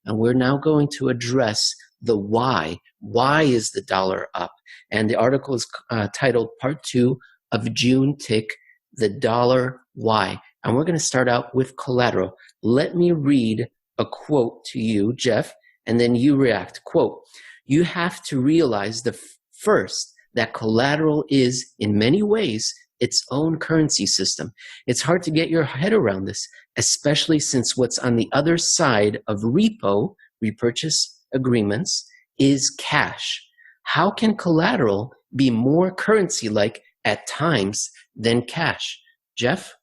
And we're now going to address the why. Why is the dollar up? And the article is titled Part 2 of June Tick, The Dollar Why. And we're going to start out with collateral. Let me read a quote to you, Jeff, and then you react. Quote, "You have to realize first that collateral is, in many ways, its own currency system. It's hard to get your head around this, especially since what's on the other side of repo, repurchase agreements, is cash. How can collateral be more currency-like at times than cash?" Jeff?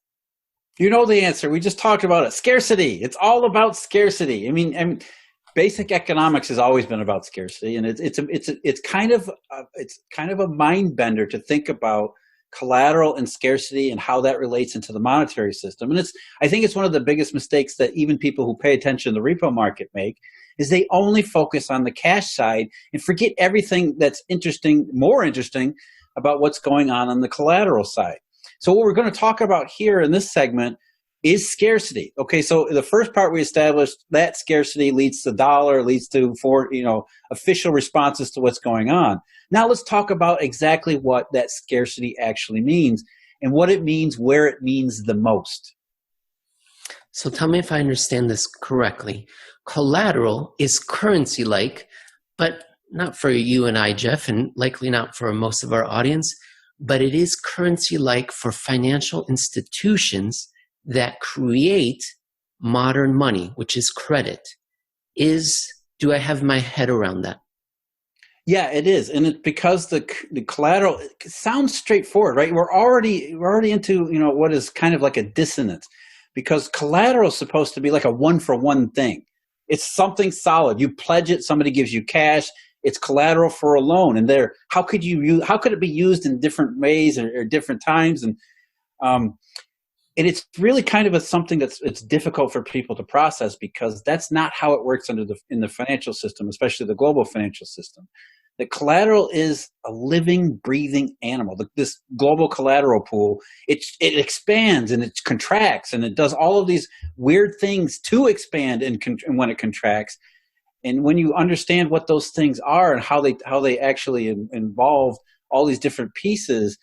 You know the answer. We just talked about it. Scarcity. It's all about scarcity. I mean, basic economics has always been about scarcity, and it's kind of a mind bender to think about collateral and scarcity and how that relates into the monetary system. And I think it's one of the biggest mistakes that even people who pay attention to the repo market make, is they only focus on the cash side and forget everything that's more interesting about what's going on the collateral side. So what we're going to talk about here in this segment is scarcity. Okay, so the first part we established that scarcity leads to dollar, leads to official responses to what's going on. Now let's talk about exactly what that scarcity actually means and what it means, where it means the most. So tell me if I understand this correctly. Collateral is currency-like, but not for you and I, Jeff, and likely not for most of our audience, but it is currency-like for financial institutions that create modern money, which is credit. Do I have my head around that? Yeah, it is, and it's because the collateral sounds straightforward, right? We're already into what is kind of like a dissonance, because collateral is supposed to be like a one-for-one thing. It's something solid. You pledge it, somebody gives you cash. It's collateral for a loan, and how could it be used in different ways or different times? And it's really kind of something it's difficult for people to process, because that's not how it works in the financial system, especially the global financial system. The collateral is a living, breathing animal. This global collateral pool, it expands and it contracts, and it does all of these weird things to expand and when it contracts. And when you understand what those things are and how they actually involve all these different pieces,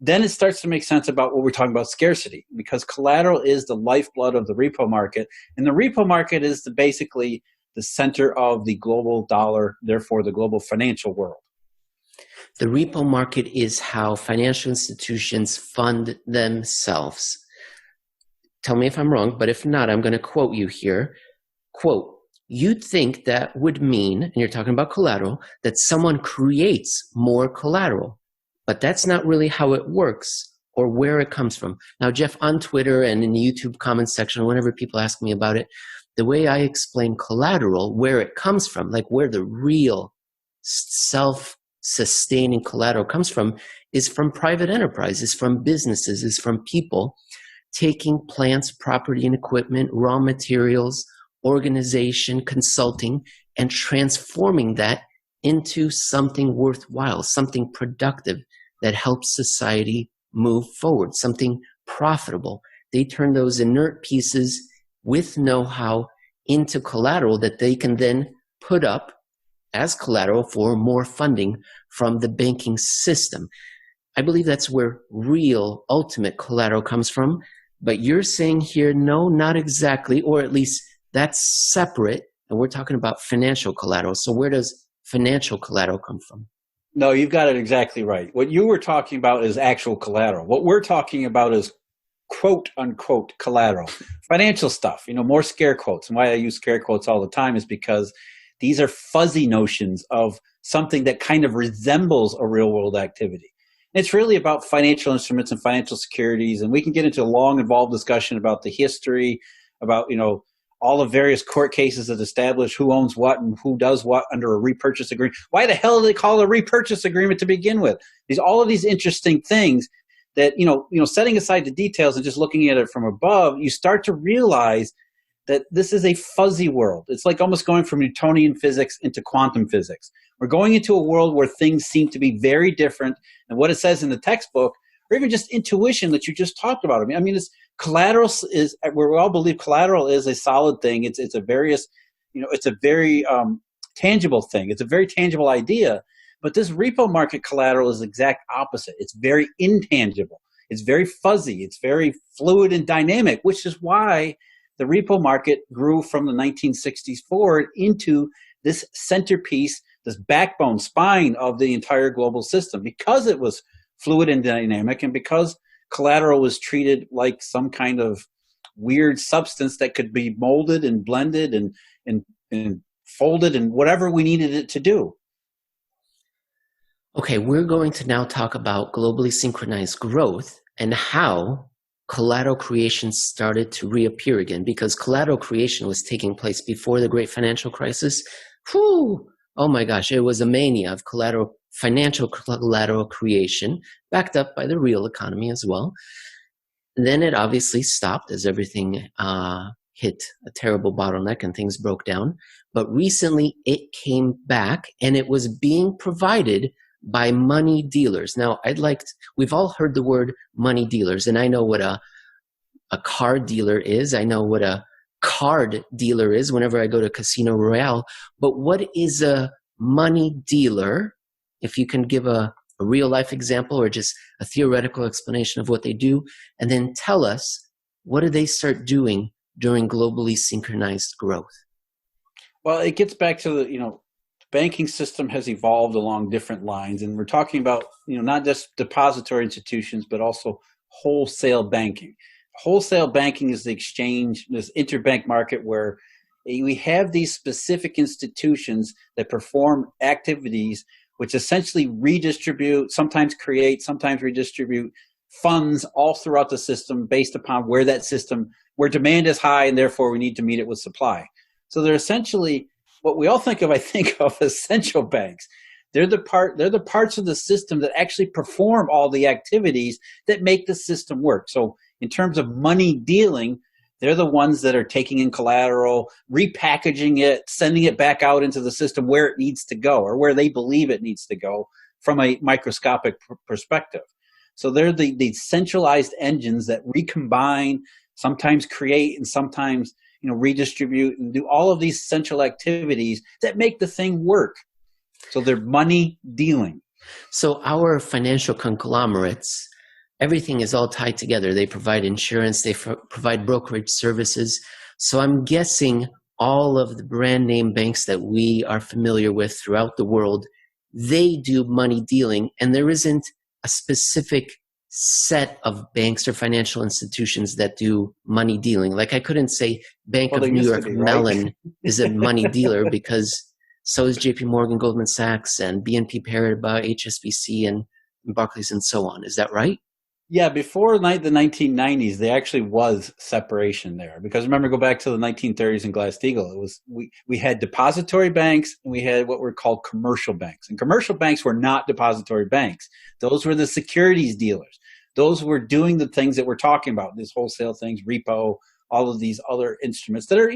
then it starts to make sense about what we're talking about scarcity, because collateral is the lifeblood of the repo market, and the repo market is basically the center of the global dollar, therefore the global financial world. The repo market is how financial institutions fund themselves. Tell me if I'm wrong, but if not, I'm going to quote you here. Quote, "You'd think that would mean," and you're talking about collateral, "that someone creates more collateral. But that's not really how it works or where it comes from." Now, Jeff, on Twitter and in the YouTube comments section, whenever people ask me about it, the way I explain collateral, where it comes from, like where the real self-sustaining collateral comes from, is from private enterprises, from businesses, is from people taking plants, property and equipment, raw materials, organization, consulting, and transforming that into something worthwhile, something productive that helps society move forward, something profitable. They turn those inert pieces with know-how into collateral that they can then put up as collateral for more funding from the banking system. I believe that's where real, ultimate collateral comes from. But you're saying here, no, not exactly, or at least that's separate, and we're talking about financial collateral. So where does financial collateral come from? No, you've got it exactly right. What you were talking about is actual collateral. What we're talking about is quote unquote collateral. Financial stuff, more scare quotes. And why I use scare quotes all the time is because these are fuzzy notions of something that kind of resembles a real world activity. It's really about financial instruments and financial securities, and we can get into a long, involved discussion about the history, about all the various court cases that establish who owns what and who does what under a repurchase agreement. Why the hell do they call it a repurchase agreement to begin with? All of these interesting things that setting aside the details and just looking at it from above, you start to realize that this is a fuzzy world. It's like almost going from Newtonian physics into quantum physics. We're going into a world where things seem to be very different than what it says in the textbook, or even just intuition that you just talked about. It's collateral is, we all believe collateral is a solid thing. It's a various, it's a very tangible thing. It's a very tangible idea. But this repo market collateral is the exact opposite. It's very intangible. It's very fuzzy. It's very fluid and dynamic, which is why the repo market grew from the 1960s forward into this centerpiece, this backbone, spine of the entire global system, because it was fluid and dynamic, and because collateral was treated like some kind of weird substance that could be molded and blended and folded and whatever we needed it to do. Okay, we're going to now talk about globally synchronized growth and how collateral creation started to reappear again, because collateral creation was taking place before the great financial crisis. Whew! Oh my gosh, it was a mania of financial collateral creation, backed up by the real economy as well. And then it obviously stopped as everything hit a terrible bottleneck and things broke down. But recently it came back, and it was being provided by money dealers. Now, we've all heard the word money dealers, and I know what a car dealer is. I know what a card dealer is whenever I go to Casino Royale. But what is a money dealer? If you can give a real life example or just a theoretical explanation of what they do, and then tell us, what do they start doing during globally synchronized growth? Well, it gets back to the banking system has evolved along different lines, and we're talking about not just depository institutions, but also wholesale banking. Wholesale banking is the exchange, this interbank market where we have these specific institutions that perform activities which essentially redistribute, sometimes create, sometimes redistribute funds all throughout the system based upon where demand is high, and therefore we need to meet it with supply. So they're essentially what we all think of, I think, of as central banks. They're the parts of the system that actually perform all the activities that make the system work. So in terms of money dealing, they're the ones that are taking in collateral, repackaging it, sending it back out into the system where it needs to go, or where they believe it needs to go from a microscopic perspective. So they're the centralized engines that recombine, sometimes create, and sometimes redistribute and do all of these central activities that make the thing work. So they're money dealing. So our financial conglomerates, everything is all tied together. They provide insurance, they provide brokerage services. So I'm guessing all of the brand name banks that we are familiar with throughout the world, they do money dealing, and there isn't a specific set of banks or financial institutions that do money dealing. Like I couldn't say Bank of New York Mellon is a money dealer, because so is JP Morgan, Goldman Sachs, and BNP Paribas, HSBC, and Barclays, and so on. Is that right? Yeah, before the 1990s, there actually was separation there. Because remember, go back to the 1930s in Glass-Steagall. It was we had depository banks, and we had what were called commercial banks. And commercial banks were not depository banks. Those were the securities dealers. Those were doing the things that we're talking about, these wholesale things, repo, all of these other instruments that are,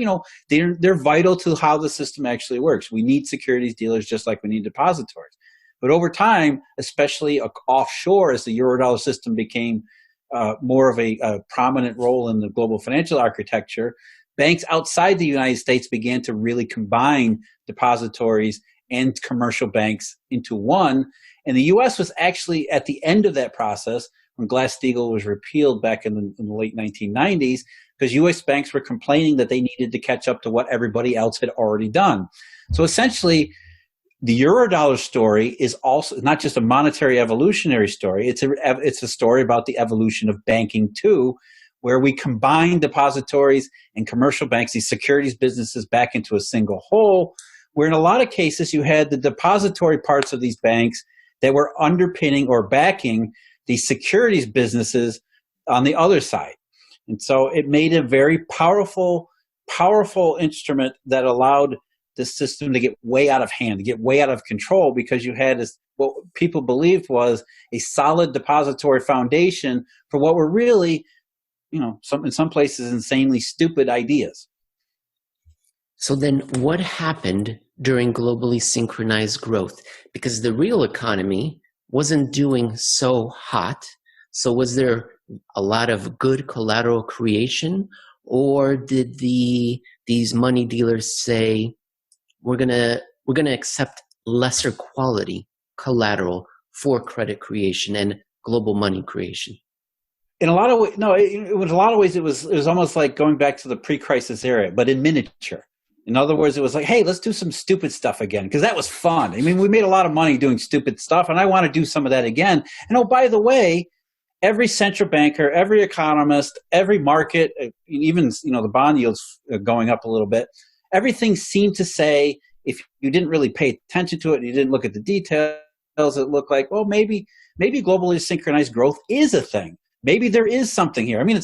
they're vital to how the system actually works. We need securities dealers just like we need depositories. But over time, especially offshore, as the Eurodollar system became more of a prominent role in the global financial architecture, banks outside the United States began to really combine depositories and commercial banks into one. And the U.S. was actually at the end of that process when Glass-Steagall was repealed back in the late 1990s, because U.S. banks were complaining that they needed to catch up to what everybody else had already done. So essentially, the Eurodollar story is also not just a monetary evolutionary story. It's a story about the evolution of banking too, where we combine depositories and commercial banks, these securities businesses, back into a single whole, where in a lot of cases you had the depository parts of these banks that were underpinning or backing the securities businesses on the other side. And so it made a very powerful instrument that allowed the system to get way out of hand, to get way out of control, because you had what people believed was a solid depository foundation for what were really, in some places, insanely stupid ideas. So then what happened during globally synchronized growth? Because the real economy wasn't doing so hot. So was there a lot of good collateral creation, or did the these money dealers say, we're gonna accept lesser quality collateral for credit creation and global money creation. In a lot of ways, no, it was a lot of ways. It was almost like going back to the pre-crisis era, but in miniature. In other words, it was like, hey, let's do some stupid stuff again, because that was fun. I mean, we made a lot of money doing stupid stuff, and I want to do some of that again. And oh, by the way, every central banker, every economist, every market, even the bond yields going up a little bit, everything seemed to say, if you didn't really pay attention to it and you didn't look at the details, it looked like, well, maybe globally synchronized growth is a thing. Maybe there is something here. I mean,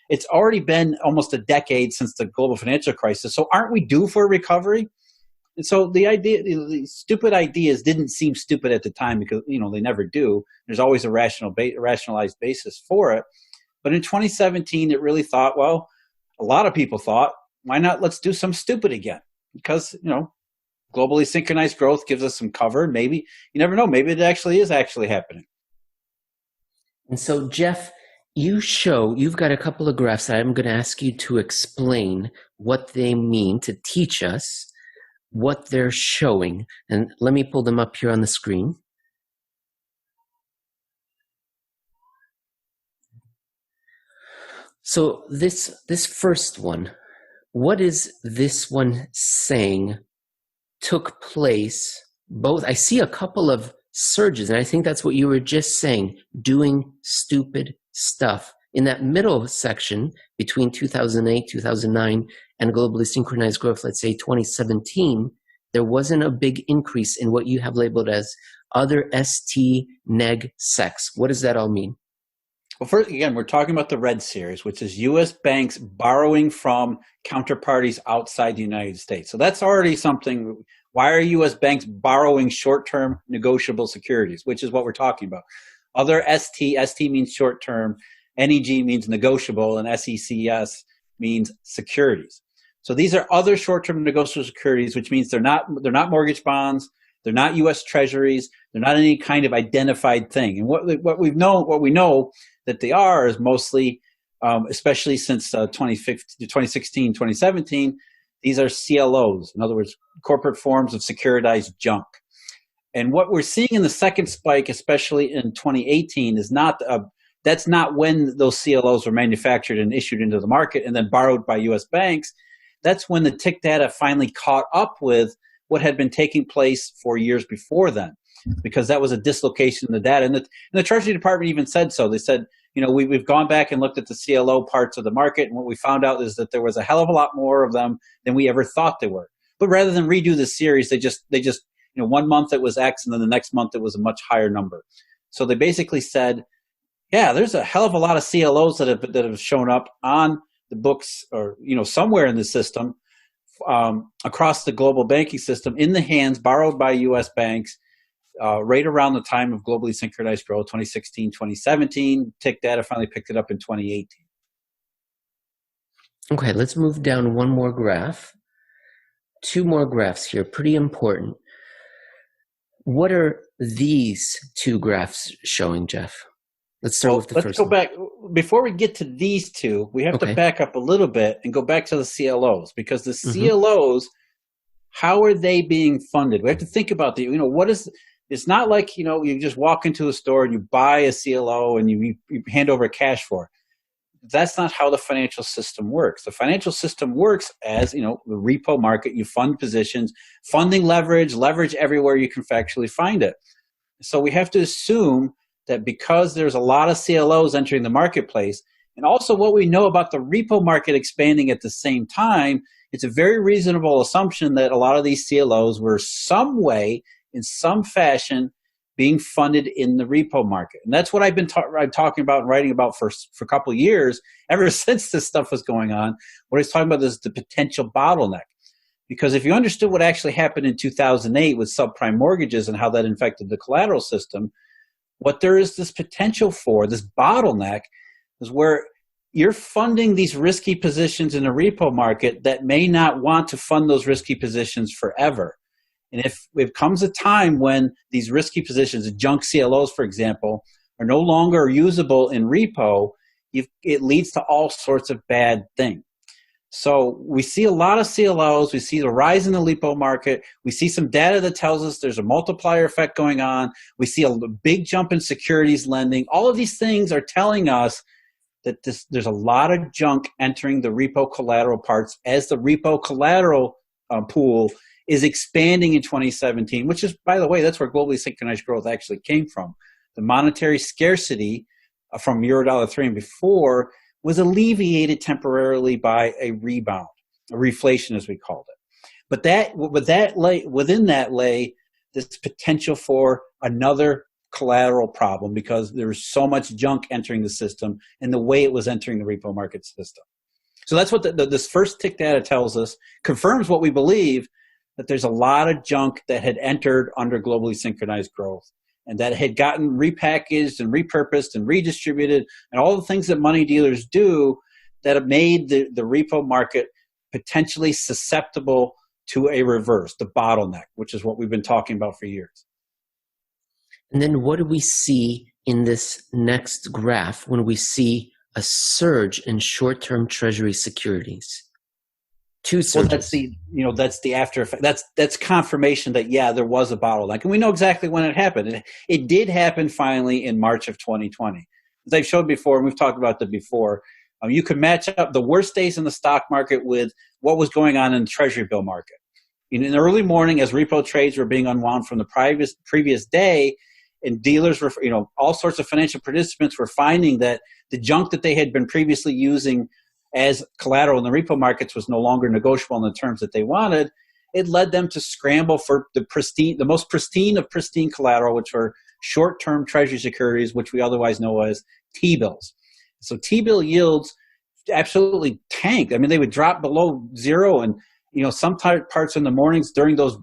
it's already been almost a decade since the global financial crisis. So aren't we due for a recovery? And so the stupid ideas didn't seem stupid at the time, because they never do. There's always a rationalized basis for it. But in 2017, it really thought, well, a lot of people thought, why not? Let's do some stupid again, because globally synchronized growth gives us some cover. Maybe, you never know, maybe it actually is happening. And so, Jeff, you've got a couple of graphs that I'm going to ask you to explain what they mean, to teach us what they're showing. And let me pull them up here on the screen. So this first one, what is this one saying took place? Both, I see a couple of surges, and I think that's what you were just saying, doing stupid stuff. In that middle section between 2008, 2009, and globally synchronized growth, let's say 2017, there wasn't a big increase in what you have labeled as other ST neg sex. What does that all mean? Well, first, again, we're talking about the red series, which is U.S. banks borrowing from counterparties outside the United States. So that's already something. Why are U.S. banks borrowing short-term negotiable securities, which is what we're talking about? Other ST means short-term, NEG means negotiable, and SECS means securities. So these are other short-term negotiable securities, which means they're not mortgage bonds, they're not U.S. Treasuries, they're not any kind of identified thing. And what we know that they are is mostly, especially since 2016, 2017, these are CLOs. In other words, corporate forms of securitized junk. And what we're seeing in the second spike, especially in 2018, is that's not when those CLOs were manufactured and issued into the market and then borrowed by U.S. banks. That's when the tick data finally caught up with what had been taking place for years before then, because that was a dislocation in the data. And the Treasury Department even said so. They said, we've gone back and looked at the CLO parts of the market, and what we found out is that there was a hell of a lot more of them than we ever thought there were. But rather than redo the series, they just 1 month it was X, and then the next month it was a much higher number. So they basically said, yeah, there's a hell of a lot of CLOs that have shown up on the books, or somewhere in the system, across the global banking system, in the hands, borrowed by U.S. banks, right around the time of globally synchronized growth, 2016, 2017. Tick data finally picked it up in 2018. Okay, let's move down one more graph. Two more graphs here, pretty important. What are these two graphs showing, Jeff? Let's start with the first one. Let's go back. Before we get to these two, we have to back up a little bit and go back to the CLOs, because the CLOs, how are they being funded? We have to think about it's not like, you just walk into a store and you buy a CLO and you hand over cash for it. That's not how the financial system works. The financial system works as, the repo market. You fund positions, funding leverage everywhere you can factually find it. So we have to assume that because there's a lot of CLOs entering the marketplace, and also what we know about the repo market expanding at the same time, it's a very reasonable assumption that a lot of these CLOs were some way, in some fashion, being funded in the repo market. And that's what I've been talking about and writing about for a couple of years, ever since this stuff was going on. What I was talking about is the potential bottleneck. Because if you understood what actually happened in 2008 with subprime mortgages and how that infected the collateral system, what there is this potential for, this bottleneck, is where you're funding these risky positions in a repo market that may not want to fund those risky positions forever. And if it comes a time when these risky positions, junk CLOs, for example, are no longer usable in repo, it leads to all sorts of bad things. So we see a lot of CLOs. We see the rise in the Repo market. We see some data that tells us there's a multiplier effect going on. We see a big jump in securities lending. All of these things are telling us that there's a lot of junk entering the repo collateral parts as the repo collateral pool is expanding in 2017, which is, by the way, that's where globally synchronized growth actually came from. The monetary scarcity from Eurodollar 3 and before was alleviated temporarily by a rebound, a reflation as we called it. But within that lay this potential for another collateral problem because there was so much junk entering the system and the way it was entering the repo market system. So that's what this first tick data tells us, confirms what we believe, that there's a lot of junk that had entered under globally synchronized growth and that had gotten repackaged and repurposed and redistributed and all the things that money dealers do that have made the repo market potentially susceptible to a reverse, the bottleneck, which is what we've been talking about for years. And then what do we see in this next graph when we see a surge in short-term Treasury securities? Two surges. Well, that's the after effect. That's confirmation that, yeah, there was a bottleneck. And we know exactly when it happened. It did happen finally in March of 2020. As I've showed before, and we've talked about that before, you could match up the worst days in the stock market with what was going on in the Treasury bill market. In the early morning, as repo trades were being unwound from the previous day, and dealers were, all sorts of financial participants were finding that the junk that they had been previously using as collateral in the repo markets was no longer negotiable in the terms that they wanted. It led them to scramble for the most pristine of pristine collateral, which were short-term Treasury securities, which we otherwise know as T-bills. So T-bill yields absolutely tanked. I mean, they would drop below zero, and some parts in the mornings during those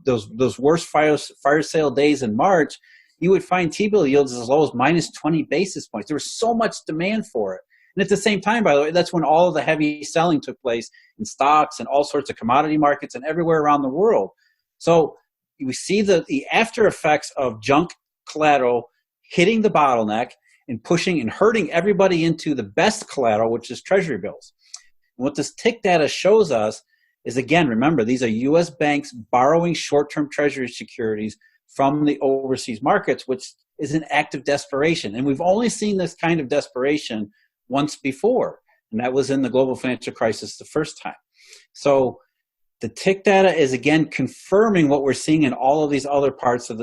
worst fire sale days in March, you would find T-bill yields as low as minus 20 basis points. There was so much demand for it. And at the same time, by the way, that's when all of the heavy selling took place in stocks and all sorts of commodity markets and everywhere around the world. So we see the after effects of junk collateral hitting the bottleneck and pushing and hurting everybody into the best collateral, which is Treasury bills. And what this tick data shows us is, again, remember, these are U.S. banks borrowing short-term Treasury securities from the overseas markets, which is an act of desperation. And we've only seen this kind of desperation once before, and that was in the global financial crisis the first time. So the tick data is, again, confirming what we're seeing in all of these other parts of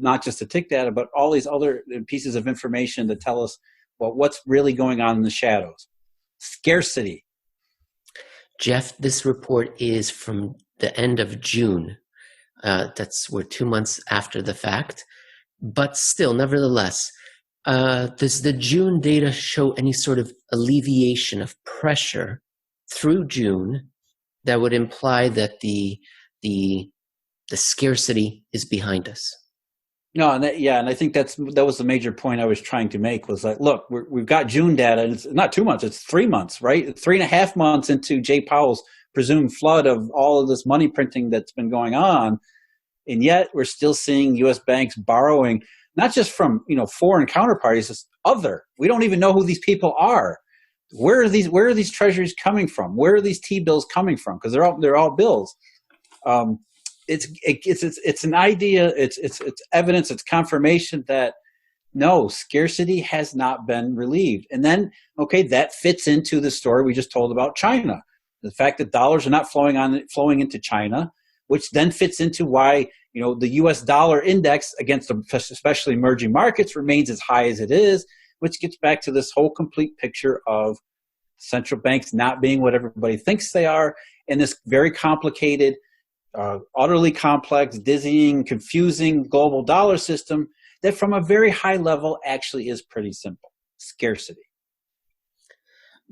not just the tick data, but all these other pieces of information that tell us what's really going on in the shadows. Scarcity. Jeff, this report is from the end of June. We're 2 months after the fact, but still, nevertheless, does the June data show any sort of alleviation of pressure through June that would imply that the scarcity is behind us? No, and I think that was the major point I was trying to make, was like, look, we've got June data, and it's not 2 months, it's 3 months, right? 3.5 months into Jay Powell's presumed flood of all of this money printing that's been going on, and yet we're still seeing U.S. banks borrowing, not just from foreign counterparties, it's other. We don't even know who these people are. Where are these treasuries coming from? Where are these T-bills coming from? Because they're all bills. It's an idea. It's evidence. It's confirmation that no, scarcity has not been relieved. And then, okay, that fits into the story we just told about China. The fact that dollars are not flowing into China, which then fits into why the U.S. dollar index against especially emerging markets remains as high as it is, which gets back to this whole complete picture of central banks not being what everybody thinks they are, and this very complicated, utterly complex, dizzying, confusing global dollar system that from a very high level actually is pretty simple. Scarcity.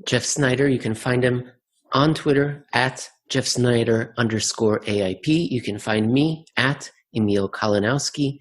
Jeff Snyder, you can find him on Twitter at JeffSnyder_AIP. You can find me at Emil Kalinowski.